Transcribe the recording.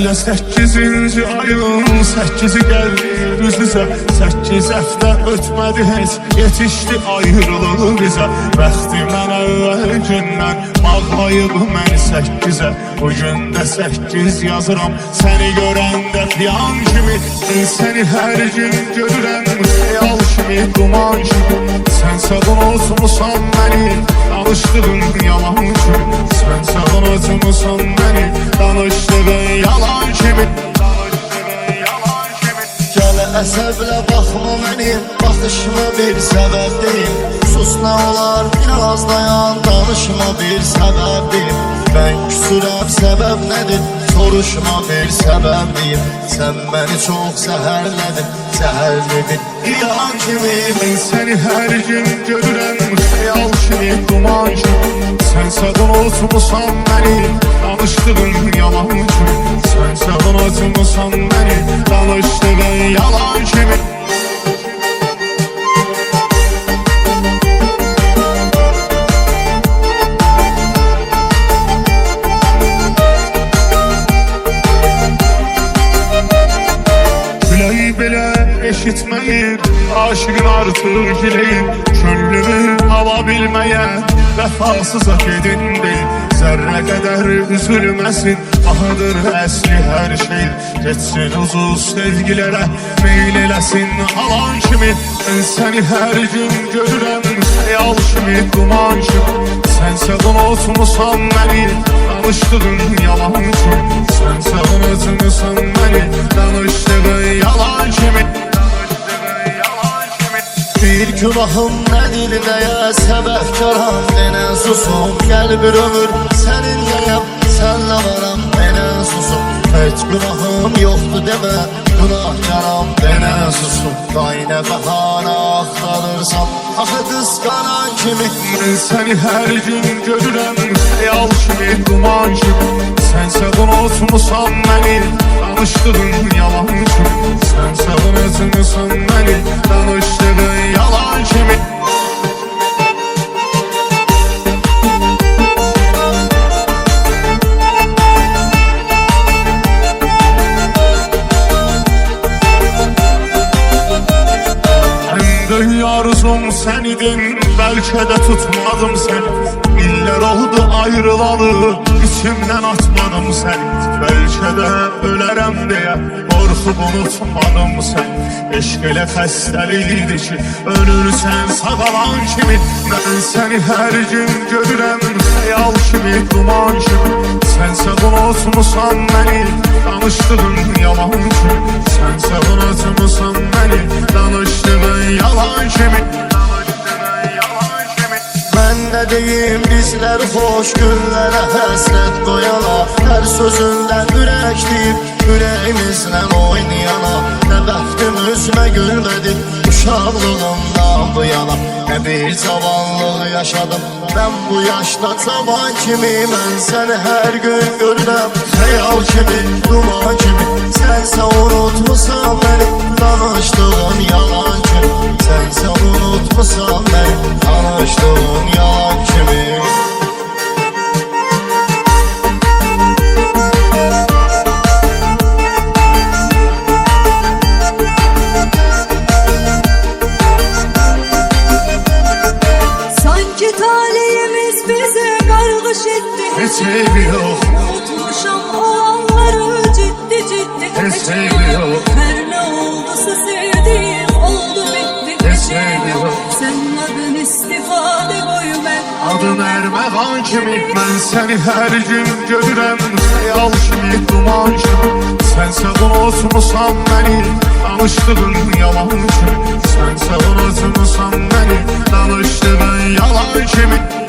Elə 8-ci ayın 8-i gəldi üzüzə 8 həftə ötmədi heç yetişdi ayrılığı bizə Bəxti mənə əvvəl gündən bağlayıb məni 8-ə Bugün də 8 yazıram səni görəndə fiyan kimi Səni hər gün görürəm xəyal kimi duman kimi Sənsə unutmusan məni danışdığın yalan kimi Sənsə unutmusan məni danışdığın yalan kimi Gələ əsəblə baxma mənim baxışma bir səbəb deyil Sus nə olar biraz dayan danışma bir səbəb deyil Mən küsürəm səbəb nədir soruşma bir səbəb deyil Sən məni çox zəhərlədin zəhərlədin yalan kimi Mən səni hər gün görürəm xəyal kimi duman kimi Sənsə unutmusan məni danışdığın yalan kimi Sənsə unutmusan məni danışdığın yalan kimi Güləyi belə eşitməyib aşığın artıq diləyib Könlümü ala bilməyən vəfasıza gedin deyil Zərrə qədər üzülməsin ahıdır əsli hər şey Geçsin uzun sevgilərə meyl eləsin alan kimi Mən səni hər gün görürəm xəyal kimi duman kimi Sənsə unutmusan məni danışdığın yalan kimi Sənsə unutmusan məni danışdığın yalan kimi Bir günahım nədir deyə səbəbkaram denən susum Gəl bir ömür səninləyəm, sənlə varam denən susum Heç günahım yoxdur demə, günahkaram denən susum Qaynə bəhanə axtarırsam, axı qısqanan kimi Mən səni hər gün görürəm xəyal kimi duman kimi Sənsə unutmusan məni danışdığın yalan kimi Sənsə unutmusan məni danışdığın yalan kimi Ən böyük arzum sən idin, bəlkə də tutmadım səni İllər oldu ayrılalı, içimdən atmadım səni Bəlkə də ölərəm deyə qorxub unutmadım səni Eşq elə xəstəlikdir ki, ölürsən sağalan kimi Mən səni hər gün görürəm xəyal kimi duman kimi Sənsə unutmusan məni danışdığın yalan kimi Sənsə unutmusan məni danışdığın yalan kimi Mən nə deyim bizlər xoş günlərə həsrət qoyana Hər sözündən ürək deyib ürəyimizlə oynayana Nə bəxtim üzmə gülmədi uşaqlığımdan bu yana Nə bir cavanlıq yaşadım mən bu yaşda cavan kimi Mən səni hər gün görürəm xəyal kimi duman kimi Sənsə unutmusan məni danışdığın yalan kimi Sənsə unutmusan məni danışdığın yalan kimi Sanki talihimiz bize kargış etti Heç eybi yox, Unutmuşam olanları ciddi ciddi heç eybi yox Her ne olduysa sevdiğim oldu bitti Heç eybi yox Senin adın istifade boyu ben Adın Ərməğan kimi Mən səni hər gün görürəm xəyal kimi duman kimi Sənsə unutmusan məni danışdığın yalan kimi Sənsə unutmusan məni danışdığın yalan kimi